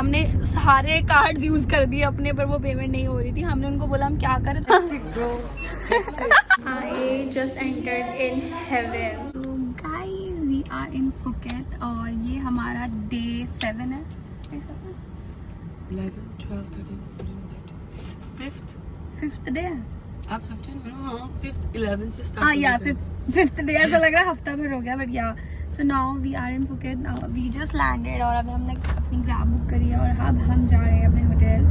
हमने सारे cards use कर दिए अपने, पर वो पेमेंट नहीं हो रही थी। हमने उनको बोला हम क्या करें। I just entered in heaven. So guys, we are in Phuket और ये हमारा डे 7 है। 11, 12, 13, 14, 15, 5th डे है। आज 15 no 5th 11 से स्टार्ट। हाँ या फिफ्थ डे, ऐसा लग रहा है हफ्ता भर हो गया, बट या so now we are in Phuket. Now we just landed और अभी हमने अपनी ग्रैब बुक करी है और अब हम जा रहे हैं अपने hotel.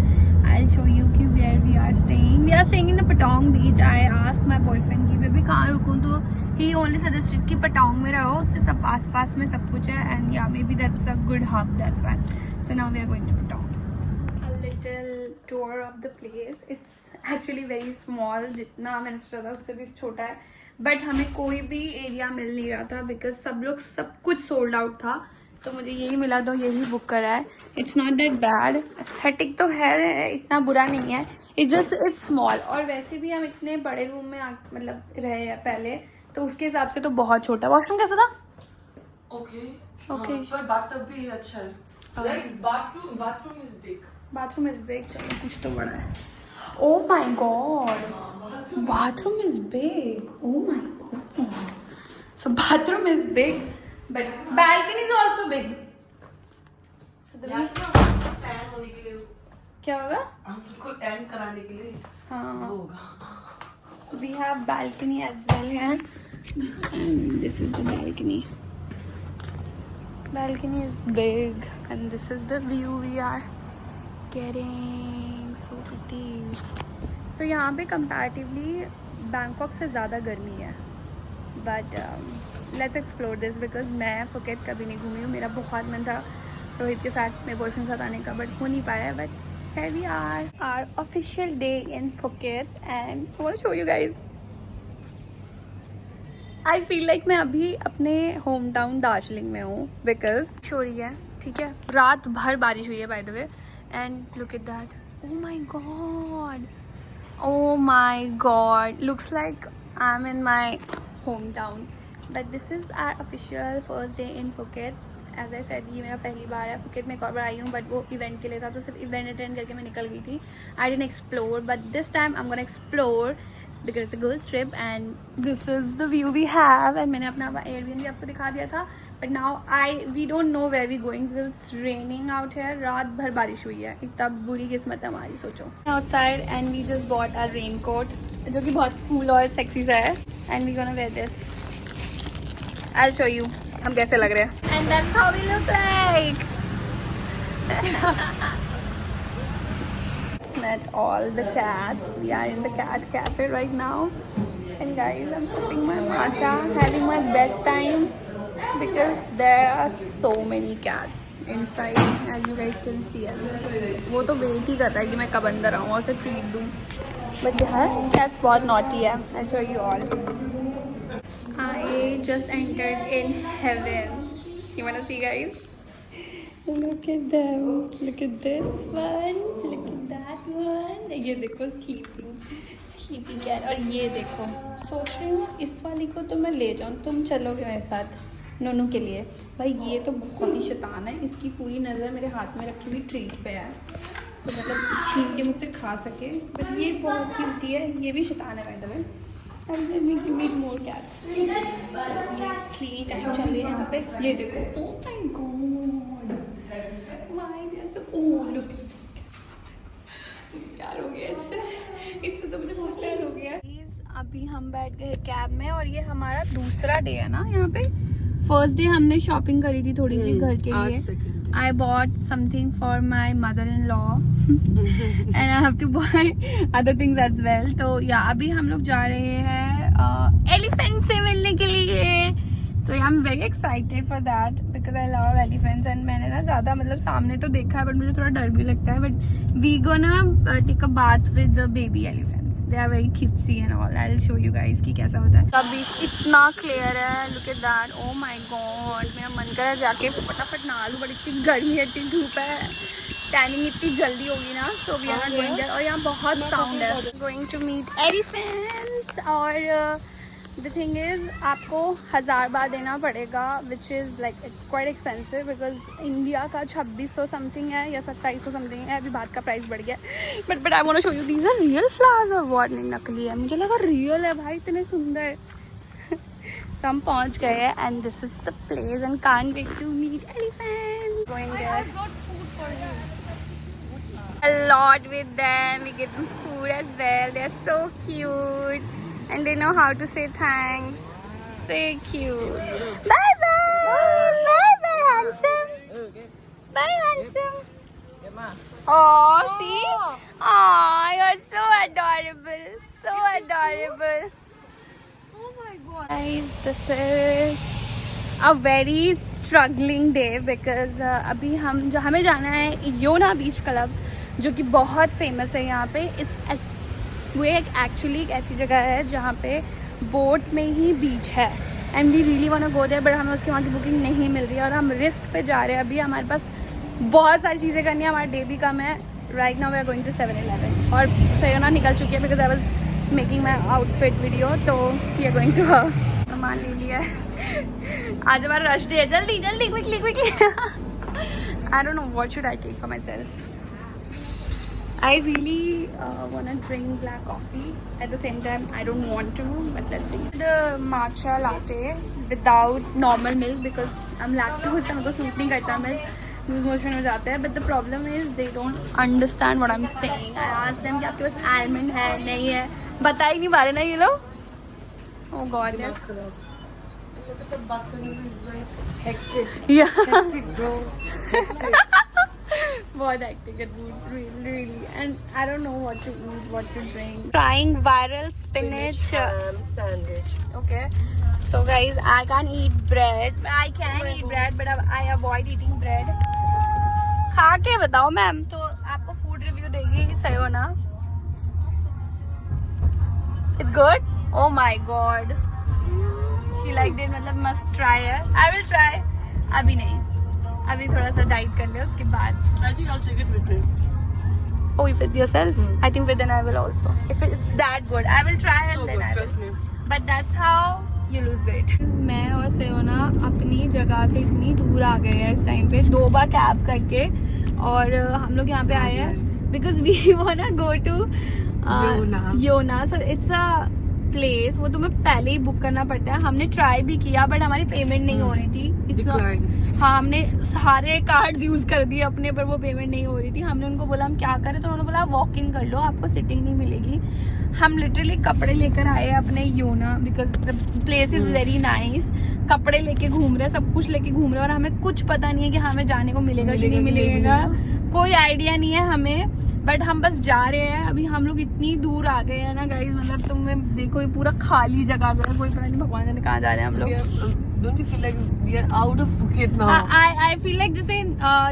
I will show you कि where we are staying in the Patong beach. I asked my boyfriend कि बेबी कहाँ रुकूं, तो ही ओनली सजेस्टेड कि पटांग में रहो, उससे सब आस पास में सब कुछ है and yeah maybe that's a good hub, that's why. So now we are going to Patong. A little tour of the place. It's actually very small, जितना मैंने सोचा था उससे भी छोटा है, बट हमें कोई भी एरिया मिल नहीं रहा था बिकॉज सब कुछ सोल्ड आउट था, तो मुझे यही मिला तो यही बुक करा है। It's not that bad, aesthetic तो है, इतना बुरा नहीं है, इट्स स्मॉल। और वैसे भी हम इतने बड़े रूम में मतलब रहे हैं पहले, तो उसके हिसाब से तो बहुत छोटा। वॉशरूम कैसा था? ओके पर बाथटब भी अच्छा है। Like bathroom is big. चलो कुछ तो बड़ा है। Oh my god, bathroom is big. Oh my god. So bathroom is big, but balcony is also big. So the tan होने के लिए क्या होगा? हमको टैन कराने के लिए हाँ, होगा। we have balcony as well here, and this is the balcony. Balcony is big, and this is the view we are getting. So pretty. तो यहाँ पे कंपैरेटिवली बैंकॉक से ज़्यादा गर्मी है, but let's explore this because मैं Phuket कभी नहीं घूमी हूँ। मेरा बहुत मन था रोहित के साथ, मेरे बॉयफ्रेंड के साथ आने का, बट हो नहीं पाया है। But here we are, our official day in Phuket, and I want to show you guys. I feel like मैं अभी अपने होम टाउन दार्जिलिंग में हूँ बिकॉज हो रही है, ठीक है, रात भर बारिश हुई है by the way, and look at that. Oh my god. Oh my god. Looks like I'm in my hometown. But this is our official first day in Phuket. As I said, ये मेरा पहली बार है Phuket में। एक और बार आई हूँ but वो event के लिए था, तो सिर्फ इवेंट अटेंड करके मैं निकल गई थी। I didn't explore, but this time I'm gonna explore because it's a girls trip and this is the view we have. And मैंने अपना Airbnb आपको दिखा दिया था, but now we don't know where we going because it's raining out here. रात भर बारिश हुई है, इतना बुरी किस्मत है हमारी, सोचो। Outside and we just bought a raincoat जो कि बहुत cool और sexy सा है, and we gonna wear this. I'll show you हम कैसे लग रहे हैं। And that's how we look like. Met all the cats. We are in the cat cafe right now, and guys, I'm sipping my matcha, having my best time because there are so many cats inside, as you guys can see. वो तो wait ही कर रहा है कि मैं कब अंदर आऊँ और उसे ट्रीट दूँ, but यार cats बहुत naughty है। I'll show you all. I just entered in heaven. You wanna see, guys? Look at them. Look at this one. Look at that one. ये देखो sleeping cat, और ये देखो। सोच रही हूँ इस वाली को तो मैं ले जाऊँ, तुम चलोगे मेरे साथ नोनू के लिए। भाई ये तो बहुत ही शैतान है, इसकी पूरी नज़र मेरे हाथ में रखी हुई ट्रीट पे है, सो मतलब छीन के मुझसे खा सके। बट ये बहुत क्यूटी है, ये भी शैतान है by the way. And then we can meet more cats. ये cleaning टाइम चल रही है यहाँ पे। ये देखो, oh my god, why they are so, oh look at this, प्यार हो गया इससे तो मुझे बहुत प्यार हो गया। अभी हम बैठ गए कैब में और ये हमारा दूसरा डे है ना यहाँ पे। फर्स्ट डे हमने शॉपिंग करी थी थोड़ी सी घर के लिए। I bought something for my mother-in-law and I have to buy other things as well. तो या अभी हम लोग जा रहे हैं एलिफेंट से मिलने के लिए, तो I am very excited for that because I love elephants. And मैंने ना ज़्यादा मतलब सामने तो देखा है बट मुझे थोड़ा डर भी लगता है, but we gonna take a bath with the baby elephants, they are very cutesy and all. I will show you guys कि कैसा होता है। अभी इतना क्लियर है, look at that, oh my God. मेरा मन कर रहा है जाके फटाफट नहा लूं, बट इतनी गर्मी है, इतनी धूप है, टैनिंग इतनी जल्दी होगी ना, so we are not going there. और यहाँ बहुत साउंड है। गोइंग टू मीट एलिफेंट्स और द थिंग इज़ आपको 1000 बार देना पड़ेगा, which is like quite expensive because India का 2600 समथिंग है या 2700 समथिंग है, अभी बात का प्राइस बढ़ गया। But I want to show you these are real flowers और व्हाट, नहीं नकली है, मुझे लगा रियल है भाई, इतने सुंदर। तो हम पहुँच गए हैं and this is the place and can't wait to meet elephant. Going there a lot with them, we get them food as well, they are so cute and they know how to say thanks, so cute. Bye bye, bye bye handsome, bye handsome. Oh see, oh you're so adorable, so adorable. Oh my god guys, this is a very struggling day because अभी हमें जाना है योना बीच club जो कि बहुत famous है यहाँ पे। वो एक्चुअली एक ऐसी जगह है जहाँ पे बोट में ही बीच है and we really want to go there, but हमें उसके वहाँ की बुकिंग नहीं मिल रही है और हम रिस्क पे जा रहे हैं। अभी हमारे पास बहुत सारी चीज़ें करनी है, हमारा डे भी कम है। Right now we are going to 7-Eleven और सयोना निकल चुकी है because I was making my outfit video, तो we are going to her. सामान ले लिया है, आज हमारा रश डे है, जल्दी जल्दी quickly quickly. I don't know what should I take for myself. I really want to drink black coffee. At the same time, I don't want to, but let's see. The matcha latte without normal milk because I'm lactose, so मुझे suit नहीं करता, milk loose motion हो जाता है। But the problem is they don't understand what I'm saying. I asked them कि आपके पास almond है नहीं है, बता ही नहीं पा रहे ना ये लोग। Oh God, yes. लोगों से बात करने में is like hectic. Yeah. Hectic bro. Hectic. बहुत hectic it would really and I don't know what to eat, what to drink. Trying viral spinach ham sandwich. Okay, so guys I can't eat bread. I can eat bread but I avoid eating bread. खा के बताओ ma'am, तो आपको food review देगी सयोना। It's good? Oh my god, she liked it, मतलब must try है। I will try, अभी नहीं, अभी थोड़ा सा डाइट कर ले उसके बाद। I think I'll take it with me. Oh, you with yourself? I think with then I will also. If it's that good, I will try and So then good, I will. trust me. But that's how you lose weight. मैं और सयोना अपनी जगह से इतनी दूर आ गए हैं इस टाइम पे, 2 बार कैब करके, और हम लोग यहाँ पे आए हैं because we wanna go to योना. So it's a प्लेस, वो तुम्हें पहले ही बुक करना पड़ता है। हमने ट्राई भी किया बट हमारी पेमेंट नहीं हो रही थी। हाँ, हमने सारे कार्ड्स यूज कर दिए अपने, पर वो पेमेंट नहीं हो रही थी। हमने उनको बोला हम क्या करें, तो उन्होंने बोला वॉक इन कर लो, आपको सिटिंग नहीं मिलेगी। हम लिटरली कपड़े लेकर आए अपने योना because the place is very nice. कपड़े लेके घूम रहे, सब कुछ लेके घूम रहे, और हमें कुछ पता नहीं है कि हमें जाने को मिलेगा कि नहीं मिलेगा, कोई आइडिया नहीं है हमें, बट हम बस जा रहे हैं। अभी हम लोग इतनी दूर आ गए हैं ना गाइस, मतलब तुम्हें देखो ये पूरा खाली जगह है, कोई पता नहीं भगवान जाने कहाँ जा रहे हैं हम लोग। Don't you feel like we are out of Phuket now? I feel like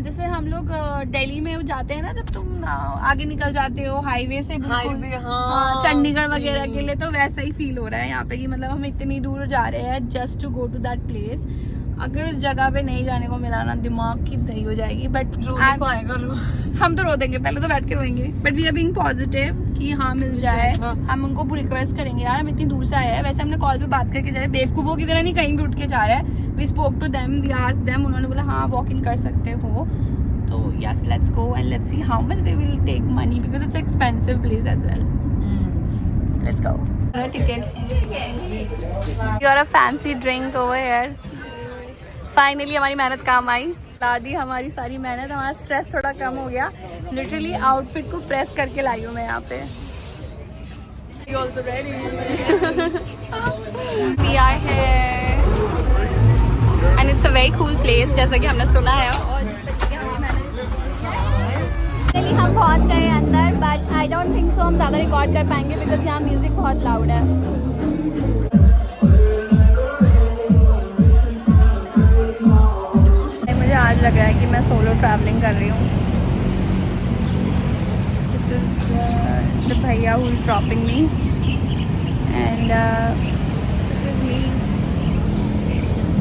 जैसे हम लोग दिल्ली में जाते हैं ना, जब तुम आगे निकल जाते हो हाईवे से बिल्कुल, हाँ, चंडीगढ़ वगैरह के लिए, तो वैसा ही फील हो रहा है यहाँ पे कि मतलब हम इतनी दूर जा रहे हैं just to go to that place. अगर उस जगह पे नहीं जाने को मिला ना, दिमाग की दही हो जाएगी। बट हम तो रो देंगे, पहले तो बैठ के रोएंगे, but we are being positive कि हाँ मिल जाए। हम उनको रिक्वेस्ट करेंगे, यार हम इतनी दूर से आए हैं। वैसे हमने कॉल पे बात करके जा रहे, बेवकूफों की तरह नहीं कहीं भी उठ के जा रहे हैं। We spoke to them, we asked them, उन्होंने बोला हाँ वॉक इन कर सकते हो। तो yes, let's go and let's see how much they will take money because it's expensive place as well. Let's go. Tickets. You are a fancy drink over here. Finally हमारी मेहनत काम आई, दादी हमारी सारी मेहनत, हमारा स्ट्रेस थोड़ा कम हो गया। लिटरली आउटफिट को प्रेस करके लाई हूँ मैं यहाँ पे। You also ready? We are here and it's a very cool place जैसा कि हमने सुना है, और फाइनली हम पहुँच गए अंदर, but I don't think so हम ज़्यादा रिकॉर्ड कर पाएंगे बिकॉज यहाँ म्यूजिक बहुत लाउड है। आज लग रहा है कि मैं सोलो ट्रैवलिंग कर रही हूँ। दिस इज द भैया who is dropping me and this is me.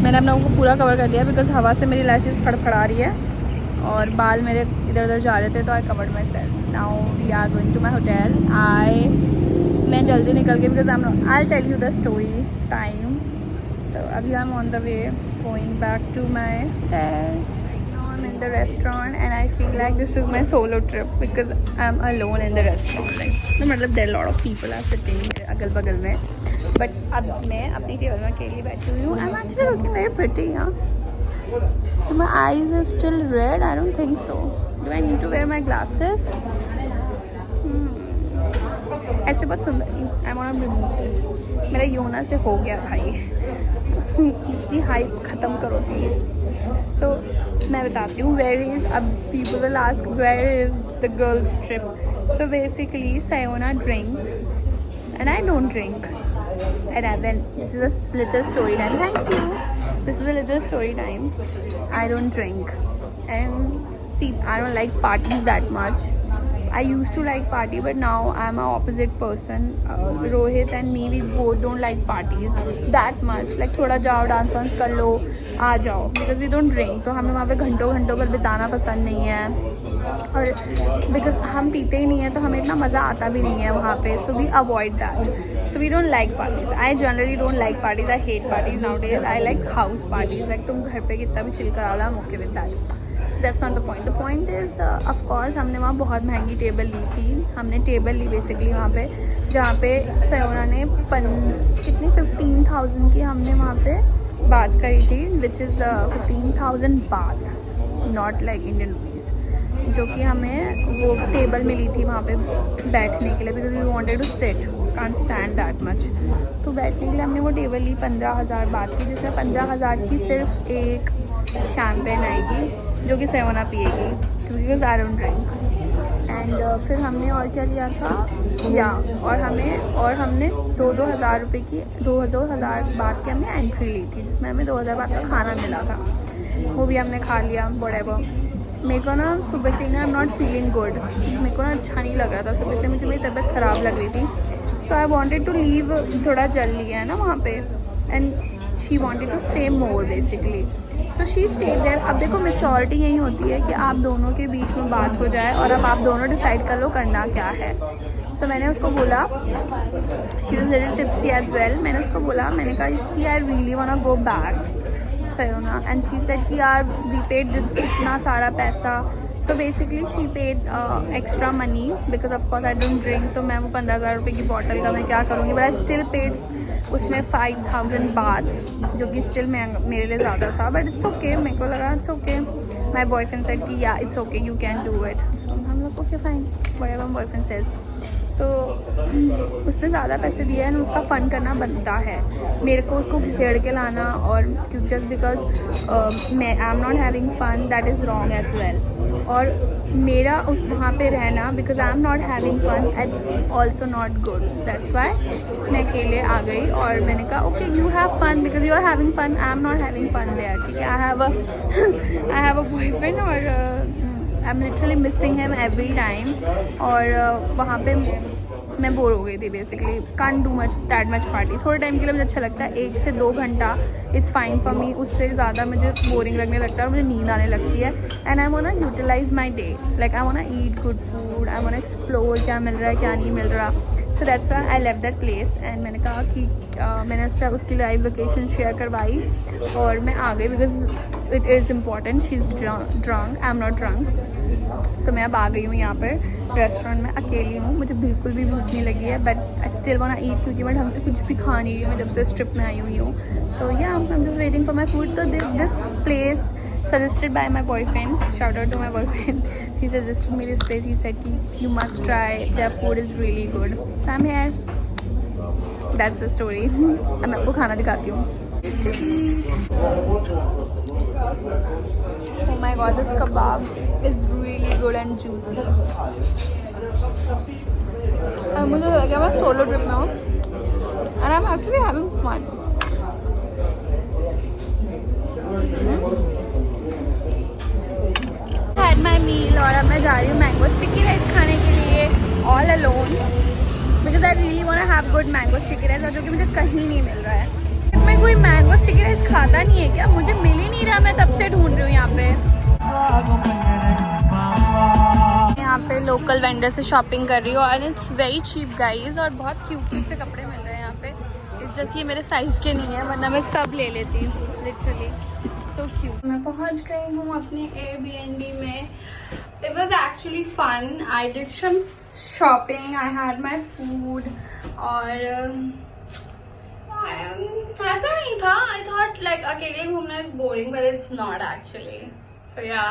मैंने अपना को पूरा कवर कर लिया बिकॉज हवा से मेरी लैशेस फड़फड़ा रही है और बाल मेरे इधर उधर जा रहे थे, तो I covered myself. Now we are going to my hotel. I मैं जल्दी निकल गई because I tell you the story time. तो अभी I am on the way going back to my I'm in the restaurant and I feel like this is my solo trip because I'm alone in the restaurant. Like, मतलब there are a lot of people are sitting here अगल बगल में, but अब मैं अपनी table में अकेली बैठी हुई हूँ. I'm actually looking very pretty, yeah. My eyes are still red. I don't think so. Do I need to wear my glasses? ऐसे बहुत सुंदर. I want to remove this. मेरा योना से हो गया भाई. इसकी हाइप ख़त्म करो प्लीज़. So मैं बताती हूँ where is. अब people will ask where is the girls trip. So basically Sayona drinks and I don't drink. And then this is a little story time. Thank you. This is a little story time. I don't drink and see I don't like parties that much. I used to like party but now I'm a opposite person. Rohit and me we both don't like parties that much. Like थोड़ा जाओ dance वांस कर लो आ जाओ because we don't drink. तो हमें वहाँ पे घंटों घंटों पर बिताना पसंद नहीं है और because हम पीते ही नहीं है तो हमें इतना मज़ा आता भी नहीं है वहाँ पे. So we avoid that. So we don't like parties. I generally don't like parties. I hate parties nowadays. I like house parties. Like तुम घर पे कितना भी chill करा लो I'm okay with that. That's not the point. The point is, of course, हमने वहाँ बहुत महंगी टेबल ली थी. हमने टेबल ली बेसिकली वहाँ पे जहाँ पे सयोना ने कितनी 15,000 की हमने वहाँ पे बात करी थी which is 15,000 बात, not like Indian rupees. जो कि हमें वो टेबल मिली थी वहाँ पे बैठने के लिए because we wanted to sit, can't stand that much. तो बैठने के लिए हमने वो टेबल ली 15,000 बात की जिसमें 15,000 की सिर्फ एक शैम्पेन आएगी जो कि सयोना पिएगी क्योंकि आई डोंट ड्रिंक. एंड फिर हमने और क्या लिया था और हमने 2,000 रुपये की 2,000 बात की हमने एंट्री ली थी जिसमें हमें 2,000 बात का खाना मिला था. वो भी हमने खा लिया. व्हाटएवर. मेरे को ना सुबह से ना आई एम नॉट फीलिंग गुड. मेरे को ना अच्छा नहीं लग रहा था सुबह से. मुझे मेरी तबीयत ख़राब लग रही थी. So I wanted to leave. थोड़ा जल्दी है ना वहाँ पे and she wanted to stay more basically. तो शी स्टेड देयर. अब देखो मेचोरिटी यही होती है कि आप दोनों के बीच में बात हो जाए और अब आप दोनों डिसाइड कर लो करना क्या है. सो मैंने उसको बोला she was little tipsy as well. मैंने उसको बोला मैंने कहा see I really want to go back Sayona and she said कि यार वी पेड दिस इतना सारा पैसा. तो basically she paid extra money because of course I don't drink. तो मैं वो 15,000 रुपये की बॉटल का मैं क्या करूँगी बट आई स्टिल पेड उसमें 5,000 बात जो कि स्टिल मेरे लिए ज़्यादा था बट इट्स ओके. मेरे को लगा it's okay. My boyfriend said कि या it's okay you can do it. हम लोग okay fine whatever boyfriend says. तो उसने ज़्यादा पैसे दिए हैं उसका फ़न करना बनता है. मेरे को उसको घिसेड़ के लाना और क्यों जस्ट बिकॉज मैं I am not having fun that is wrong as well. और मेरा उस वहाँ पे रहना because I am not having fun it's also not good. That's why मैं अकेले आ गई और मैंने कहा okay you have fun because you are having fun. I am not having fun there. ठीक है. आई हैव अ बॉयफ्रेंड और I am literally missing him every time. और वहाँ पे मैं बोर हो गई थी basically. Can't do much that much party. थोड़े टाइम के लिए मुझे अच्छा लगता है 1 से 2 घंटा इट्स फाइन फॉर मी. उससे ज़्यादा मुझे बोरिंग लगने लगता है और मुझे नींद आने लगती है. And I want to utilize my day. Like I want to eat good food. I want to explore क्या मिल रहा है क्या नहीं मिल रहा. So that's why I left that place. And मैंने कहा कि मैंने उससे उसकी लाइव लोकेशन शेयर करवाई और मैं आ गई because it is important. She is drunk. I am not drunk. तो मैं अब आ गई हूँ यहाँ पर रेस्टोरेंट में. अकेली हूँ. मुझे बिल्कुल भी भूख नहीं लगी है but I still want to eat क्योंकि मैं ढंग से कुछ भी खा नहीं रही हूँ. मैं जब से इस ट्रिप में आई हुई हूँ. तो yeah I am just waiting for my food. तो this place suggested by my boyfriend. Shout out to my boyfriend. He suggested me this place. He said ki you must try. Their food is really good. So I'm here. That's the story. अब मैं आपको खाना दिखाती हूँ. Oh my god, this kebab is really good and juicy. अब मुझे लगा मैं सोलो ट्रिप में हूँ and I'm actually having fun. Had my meal और अब मैं जा रही हूँ मैंगो स्टिकी राइस खाने के लिए all alone because I really want to have good mango sticky rice और जो कि मुझे कहीं नहीं मिल रहा है. मैं कोई मैंगो स्टिकी राइस खाता नहीं है क्या? मुझे मिल ही नहीं रहा. मैं तब से ढूंढ रही हूँ यहाँ पे लोकल वेंडर से शॉपिंग कर रही हूँ और इट्स वेरी चीप गाइज और बहुत क्यूट से कपड़े मिल रहे हैं यहाँ पे। जस्ट ये मेरे साइज़ के नहीं है वरना मैं सब ले लेती हूँ लिटरली। So cute. मैं पहुँच गई हूँ अपने एयरबीएनबी में। It was actually fun. I did some shopping, I had my food और ऐसा नहीं था। आई थॉट लाइक अकेले घूमना is boring but it's not actually. So या